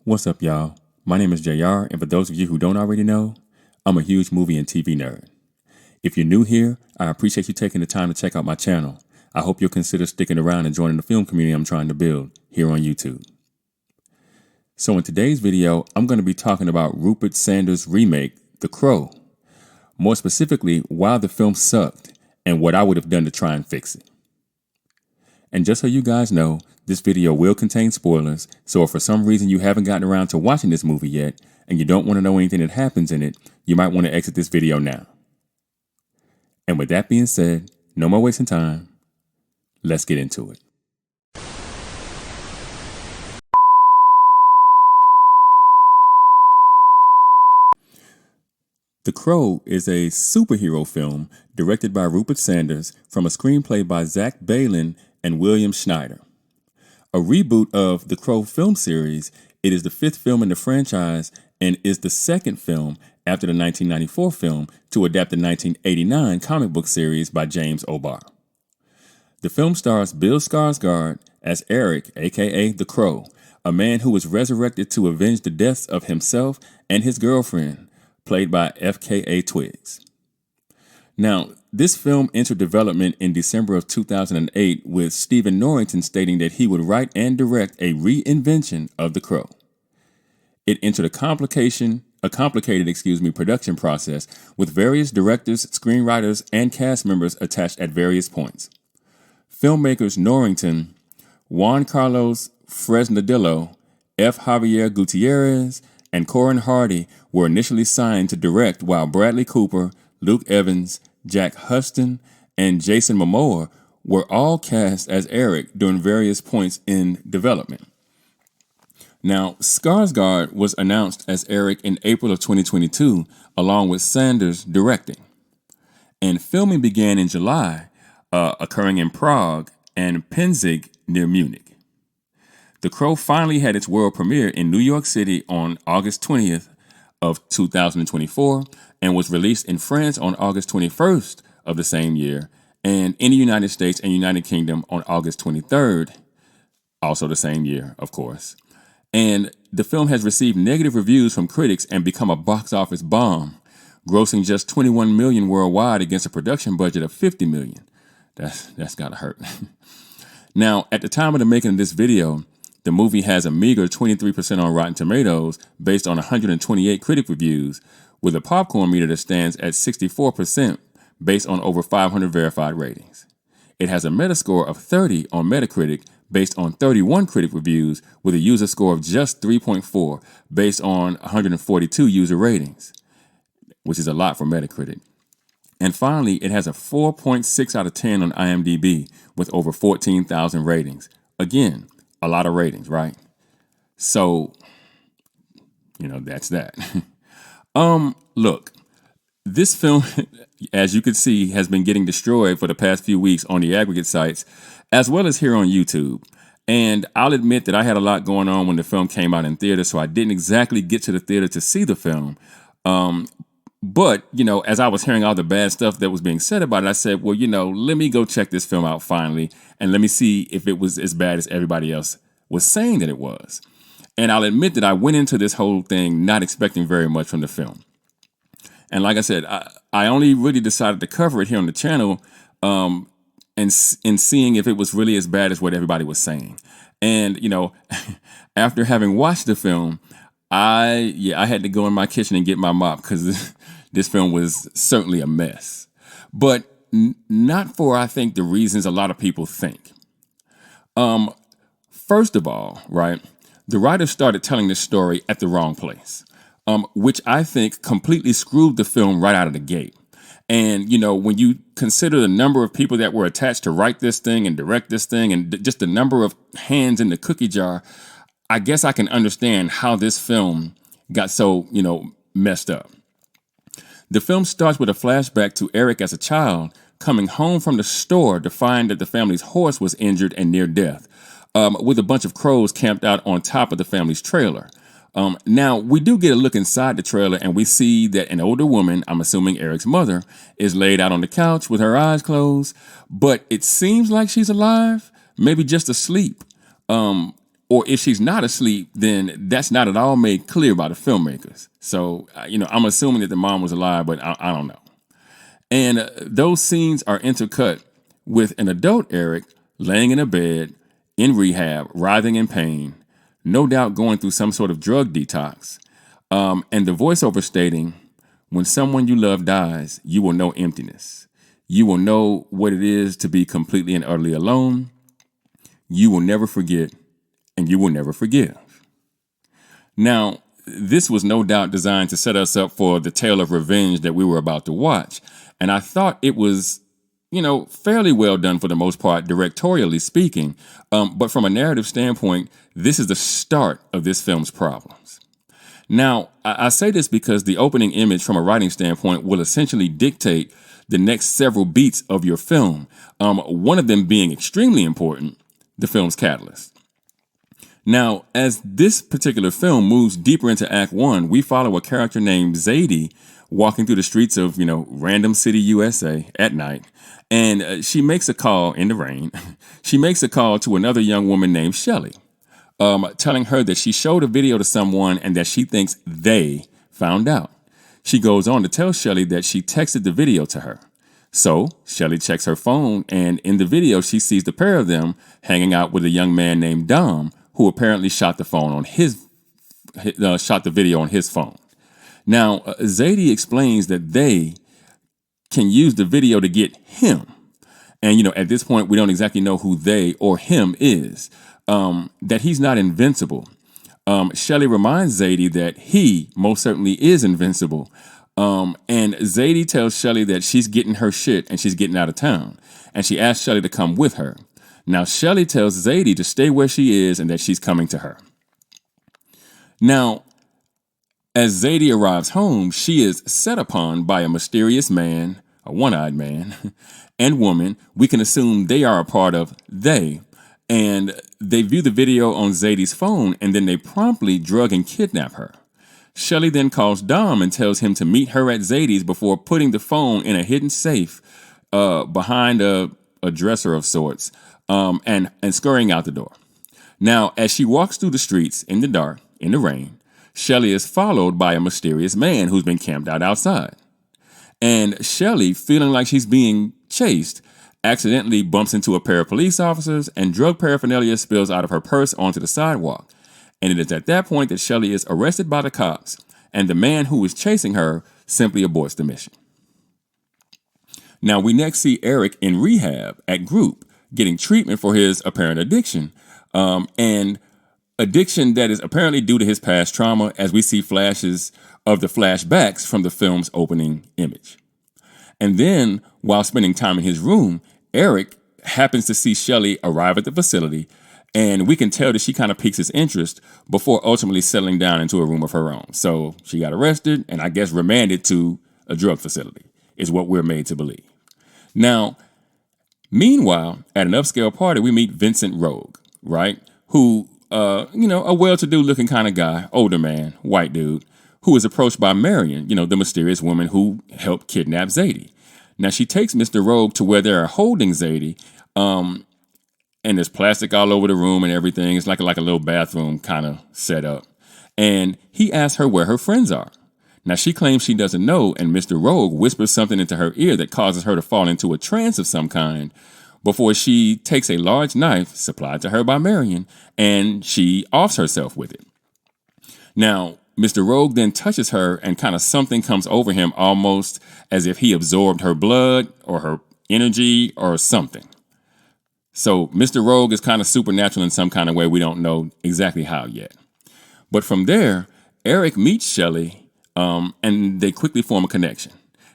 What's up, y'all? My name is JR, and for those of you who don't already know, I'm a huge movie and TV nerd. If you're new here, I appreciate you taking the time to check out my channel. I hope you'll consider sticking around and joining the film community I'm trying to build here on YouTube. So in today's video, I'm going to be talking about Rupert Sanders' remake, The Crow. More specifically, why the film sucked and what I would have done to try and fix it. And just so you guys know, this video will contain spoilers, so if for some reason you haven't gotten around to watching this movie yet, and you don't want to know anything that happens in it, you might want to exit this video now. And with that being said, no more wasting time, let's get into it. The Crow is a superhero film directed by Rupert Sanders from a screenplay by Zach Baylin and William Schneider. A reboot of the Crow film series, it is the fifth film in the franchise and is the second film after the 1994 film to adapt the 1989 comic book series by James O'Barr. The film stars Bill Skarsgård as Eric, aka The Crow, a man who was resurrected to avenge the deaths of himself and his girlfriend, played by FKA Twigs. Now, this film entered development in December of 2008 with Stephen Norrington stating that he would write and direct a reinvention of The Crow. It entered a complicated production process with various directors, screenwriters, and cast members attached at various points. Filmmakers Norrington, Juan Carlos Fresnadillo, F. Javier Gutierrez, and Corin Hardy were initially signed to direct, while Bradley Cooper, Luke Evans, Jack Huston, and Jason Momoa were all cast as Eric during various points in development. Now, Skarsgård was announced as Eric in April of 2022, along with Sanders directing. And filming began in July, occurring in Prague and Penzig near Munich. The Crow finally had its world premiere in New York City on August 20th of 2024 and was released in France on August 21st of the same year and in the United States and United Kingdom on August 23rd, also the same year, of course. And the film has received negative reviews from critics and become a box office bomb, grossing just $21 million worldwide against a production budget of $50 million. That's gotta hurt. Now, at the time of the making of this video, the movie has a meager 23% on Rotten Tomatoes based on 128 critic reviews, with a popcorn meter that stands at 64% based on over 500 verified ratings. It has a Metascore of 30 on Metacritic based on 31 critic reviews, with a user score of just 3.4 based on 142 user ratings, which is a lot for Metacritic. And finally, it has a 4.6 out of 10 on IMDb with over 14,000 ratings. Again, a lot of ratings, right? So, that's that. Look, this film, as you can see, has been getting destroyed for the past few weeks on the aggregate sites, as well as here on YouTube. And I'll admit that I had a lot going on when the film came out in theater, so I didn't exactly get to the theater to see the film. But, as I was hearing all the bad stuff that was being said about it, I said, well, let me go check this film out finally, and let me see if it was as bad as everybody else was saying that it was. And I'll admit that I went into this whole thing not expecting very much from the film. And like I said, I only really decided to cover it here on the channel and seeing if it was really as bad as what everybody was saying. And, after having watched the film, I had to go in my kitchen and get my mop because this film was certainly a mess. But not for, I think, the reasons a lot of people think. First of all, right, the writers started telling this story at the wrong place, which I think completely screwed the film right out of the gate. And, when you consider the number of people that were attached to write this thing and direct this thing and just the number of hands in the cookie jar, I guess I can understand how this film got so, messed up. The film starts with a flashback to Eric as a child coming home from the store to find that the family's horse was injured and near death, with a bunch of crows camped out on top of the family's trailer. Now, we do get a look inside the trailer and we see that an older woman, I'm assuming Eric's mother, is laid out on the couch with her eyes closed, but it seems like she's alive, maybe just asleep. or if she's not asleep, then that's not at all made clear by the filmmakers. So, I'm assuming that the mom was alive, but I don't know. And those scenes are intercut with an adult Eric laying in a bed in rehab, writhing in pain, no doubt going through some sort of drug detox. And the voiceover stating, when someone you love dies, you will know emptiness. You will know what it is to be completely and utterly alone. You will never forget, and you will never forgive. Now, this was no doubt designed to set us up for the tale of revenge that we were about to watch. And I thought it was, fairly well done for the most part, directorially speaking. But from a narrative standpoint, this is the start of this film's problems. Now, I say this because the opening image from a writing standpoint will essentially dictate the next several beats of your film, one of them being extremely important, the film's catalyst. Now, as this particular film moves deeper into Act 1, we follow a character named Zadie walking through the streets of, random city USA at night. And she makes a call in the rain. She makes a call to another young woman named Shelly, telling her that she showed a video to someone and that she thinks they found out. She goes on to tell Shelly that she texted the video to her. So Shelly checks her phone, and in the video, she sees the pair of them hanging out with a young man named Dom, who apparently shot the video on his phone. Now, Zadie explains that they can use the video to get him. And, at this point, we don't exactly know who they or him is, that he's not invincible. Shelly reminds Zadie that he most certainly is invincible. And Zadie tells Shelly that she's getting her shit and she's getting out of town. And she asks Shelly to come with her. Now, Shelly tells Zadie to stay where she is and that she's coming to her. Now, as Zadie arrives home, she is set upon by a mysterious man, a one-eyed man, and woman. We can assume they are a part of they. And they view the video on Zadie's phone, and then they promptly drug and kidnap her. Shelly then calls Dom and tells him to meet her at Zadie's before putting the phone in a hidden safe behind a dresser of sorts, and scurrying out the door. Now, as she walks through the streets in the dark, in the rain, Shelly is followed by a mysterious man who's been camped out outside. And Shelly, feeling like she's being chased, accidentally bumps into a pair of police officers, and drug paraphernalia spills out of her purse onto the sidewalk. And it is at that point that Shelly is arrested by the cops, and the man who is chasing her simply aborts the mission. Now, we next see Eric in rehab at Group, getting treatment for his apparent addiction, and addiction that is apparently due to his past trauma, as we see flashes of the flashbacks from the film's opening image. And then, while spending time in his room, Eric happens to see Shelly arrive at the facility, and we can tell that she kind of piques his interest before ultimately settling down into a room of her own. So she got arrested and I guess remanded to a drug facility, is what we're made to believe. Now, meanwhile, at an upscale party, we meet Vincent Rogue, right? Who, a well-to-do looking kind of guy, older man, white dude, who is approached by Marion, the mysterious woman who helped kidnap Zadie. Now, she takes Mr. Rogue to where they are holding Zadie, and there's plastic all over the room and everything. It's like a little bathroom kind of set up. And he asks her where her friends are. Now, she claims she doesn't know, and Mr. Rogue whispers something into her ear that causes her to fall into a trance of some kind before she takes a large knife supplied to her by Marion, and she offs herself with it. Now, Mr. Rogue then touches her, and kind of something comes over him, almost as if he absorbed her blood or her energy or something. So Mr. Rogue is kind of supernatural in some kind of way. We don't know exactly how yet. But from there, Eric meets Shelly, and they quickly form a connection.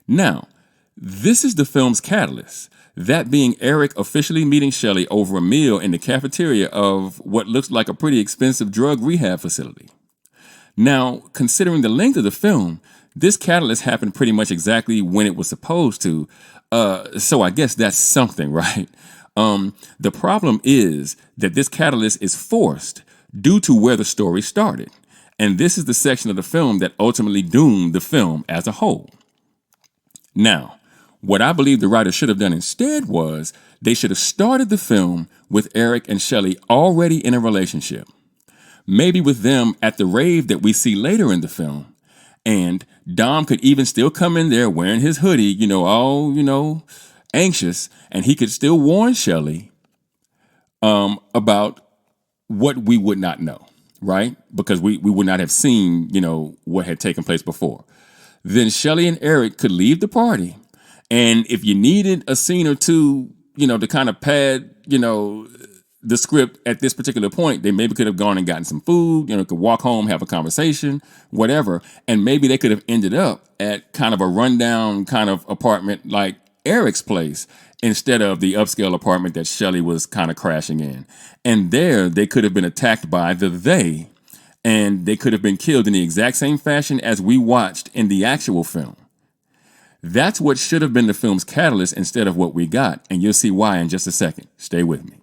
Now, this is the film's catalyst, that being Eric officially meeting Shelly over a meal in the cafeteria of what looks like a pretty expensive drug rehab facility. Now, considering the length of the film, this catalyst happened pretty much exactly when it was supposed to, so I guess that's something, right? The problem is that this catalyst is forced due to where the story started. And this is the section of the film that ultimately doomed the film as a whole. Now, what I believe the writer should have done instead was they should have started the film with Eric and Shelly already in a relationship. maybe with them at the rave that we see later in the film. And Dom could even still come in there wearing his hoodie, all, anxious, and he could still warn Shelley about what we would not know, right? Because we would not have seen, what had taken place before. Then Shelley and Eric could leave the party. And if you needed a scene or two, to kind of pad, the script at this particular point, they maybe could have gone and gotten some food, could walk home, have a conversation, whatever. And maybe they could have ended up at kind of a rundown kind of apartment like Eric's place instead of the upscale apartment that Shelley was kind of crashing in. And there they could have been attacked by the they, and they could have been killed in the exact same fashion as we watched in the actual film. That's what should have been the film's catalyst instead of what we got, and you'll see why in just a second. Stay with me.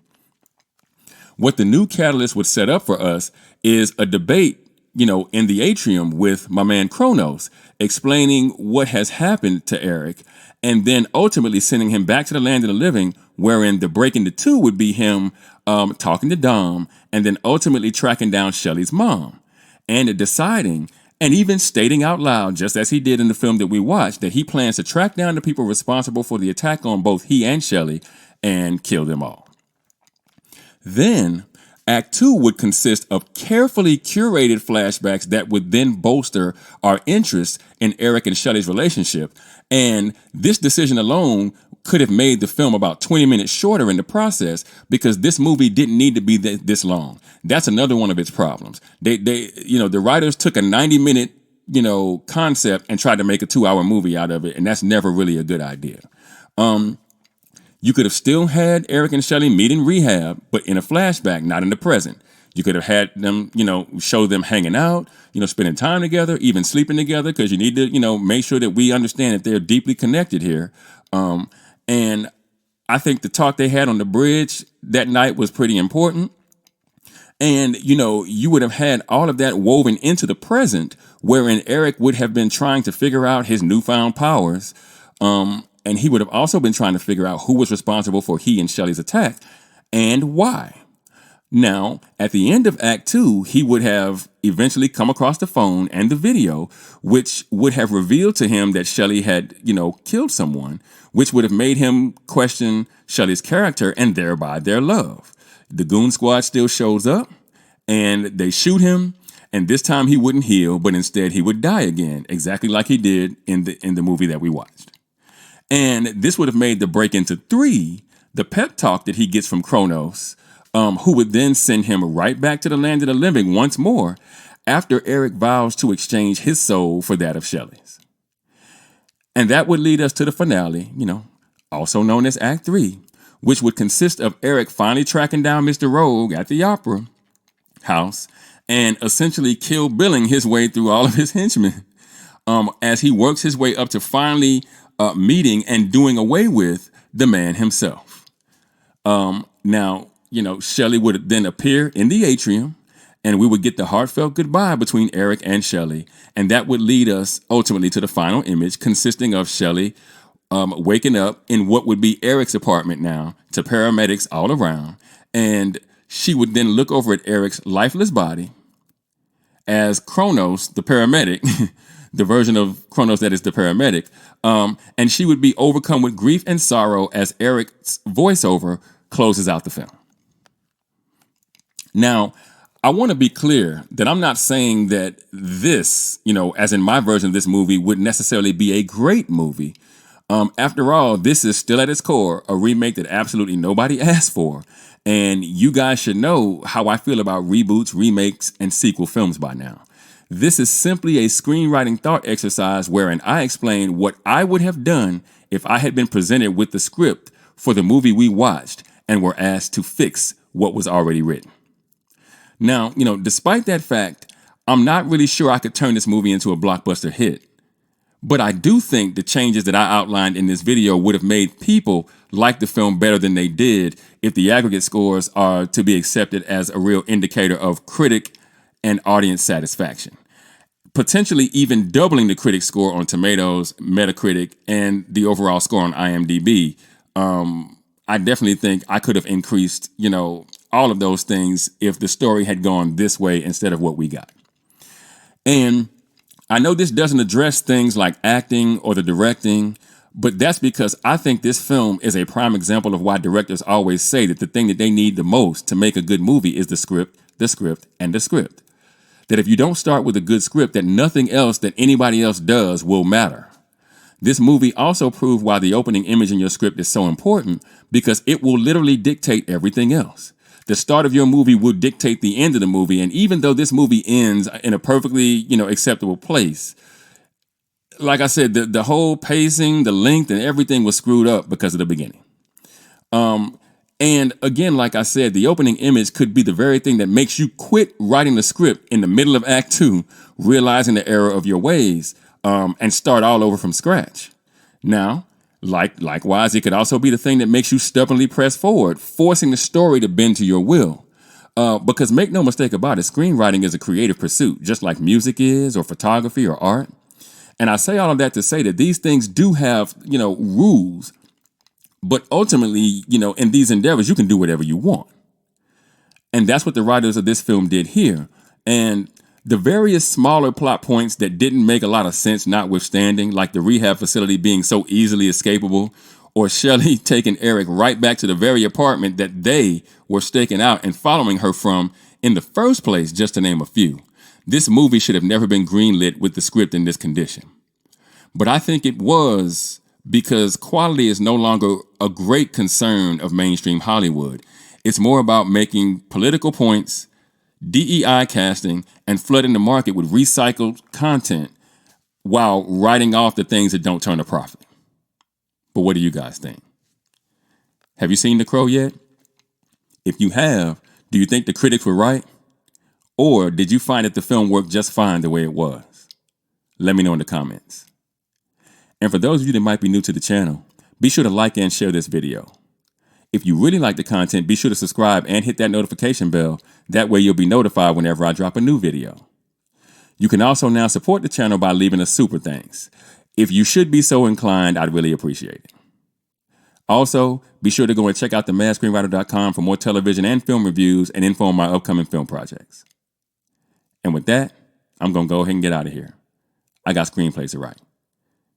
What the new catalyst would set up for us is a debate, in the atrium with my man Kronos, explaining what has happened to Eric, and then ultimately sending him back to the land of the living, wherein the break into two would be him talking to Dom, and then ultimately tracking down Shelley's mom, and deciding, and even stating out loud, just as he did in the film that we watched, that he plans to track down the people responsible for the attack on both he and Shelley and kill them all. Then, Act 2 would consist of carefully curated flashbacks that would then bolster our interest in Eric and Shelley's relationship. And this decision alone could have made the film about 20 minutes shorter in the process, because this movie didn't need to be this long. That's another one of its problems. The writers took a 90-minute, concept and tried to make a 2-hour movie out of it, and that's never really a good idea. You could have still had Eric and Shelley meet in rehab, but in a flashback, not in the present. You could have had them, show them hanging out, spending time together, even sleeping together, because you need to, make sure that we understand that they're deeply connected here. And I think the talk they had on the bridge that night was pretty important. And, you would have had all of that woven into the present, wherein Eric would have been trying to figure out his newfound powers. And he would have also been trying to figure out who was responsible for he and Shelley's attack and why. Now, at the end of Act 2, he would have eventually come across the phone and the video, which would have revealed to him that Shelley had, killed someone, which would have made him question Shelley's character and thereby their love. The goon squad still shows up and they shoot him. And this time he wouldn't heal, but instead he would die again, exactly like he did in the movie that we watched. And this would have made the break into 3, the pep talk that he gets from Kronos, who would then send him right back to the land of the living once more after Eric vows to exchange his soul for that of Shelley's. And that would lead us to the finale, also known as Act 3, which would consist of Eric finally tracking down Mr. Rogue at the opera house and essentially Kill Billing his way through all of his henchmen as he works his way up to finally meeting and doing away with the man himself. Now, Shelley would then appear in the atrium, and we would get the heartfelt goodbye between Eric and Shelley, and that would lead us ultimately to the final image, consisting of Shelley waking up in what would be Eric's apartment now, to paramedics all around, and she would then look over at Eric's lifeless body as Kronos, the paramedic, the version of Kronos that is the paramedic, and she would be overcome with grief and sorrow as Eric's voiceover closes out the film. Now, I want to be clear that I'm not saying that this, as in my version of this movie, would necessarily be a great movie. After all, this is still at its core a remake that absolutely nobody asked for. And you guys should know how I feel about reboots, remakes, and sequel films by now. This is simply a screenwriting thought exercise wherein I explain what I would have done if I had been presented with the script for the movie we watched and were asked to fix what was already written. Now, despite that fact, I'm not really sure I could turn this movie into a blockbuster hit. But I do think the changes that I outlined in this video would have made people like the film better than they did if the aggregate scores are to be accepted as a real indicator of critic and audience satisfaction. Potentially even doubling the critic score on Tomatoes, Metacritic, and the overall score on IMDb. I definitely think I could have increased, all of those things if the story had gone this way instead of what we got. And I know this doesn't address things like acting or the directing, but that's because I think this film is a prime example of why directors always say that the thing that they need the most to make a good movie is the script, and the script. That if you don't start with a good script, that nothing else that anybody else does will matter. This movie also proved why the opening image in your script is so important, because it will literally dictate everything else. The start of your movie will dictate the end of the movie, and even though this movie ends in a perfectly, acceptable place, like I said, the whole pacing, the length, and everything was screwed up because of the beginning. And again, like I said, the opening image could be the very thing that makes you quit writing the script in the middle of Act 2, realizing the error of your ways, and start all over from scratch. Now, likewise, it could also be the thing that makes you stubbornly press forward, forcing the story to bend to your will. Because make no mistake about it, screenwriting is a creative pursuit, just like music is, or photography, or art. And I say all of that to say that these things do have, rules. But ultimately, in these endeavors, you can do whatever you want. And that's what the writers of this film did here. And the various smaller plot points that didn't make a lot of sense notwithstanding, like the rehab facility being so easily escapable, or Shelley taking Eric right back to the very apartment that they were staking out and following her from in the first place, just to name a few. This movie should have never been greenlit with the script in this condition. But I think it was, because quality is no longer a great concern of mainstream Hollywood. It's more about making political points, DEI casting, and flooding the market with recycled content while writing off the things that don't turn a profit. But what do you guys think? Have you seen The Crow yet? If you have, do you think the critics were right? Or did you find that the film worked just fine the way it was? Let me know in the comments. And for those of you that might be new to the channel, be sure to like and share this video. If you really like the content, be sure to subscribe and hit that notification bell. That way you'll be notified whenever I drop a new video. You can also now support the channel by leaving a super thanks. If you should be so inclined, I'd really appreciate it. Also, be sure to go and check out themadScreenwriter.com for more television and film reviews and info on my upcoming film projects. And with that, I'm going to go ahead and get out of here. I got screenplays to write.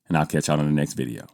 And I'll catch y'all in the next video.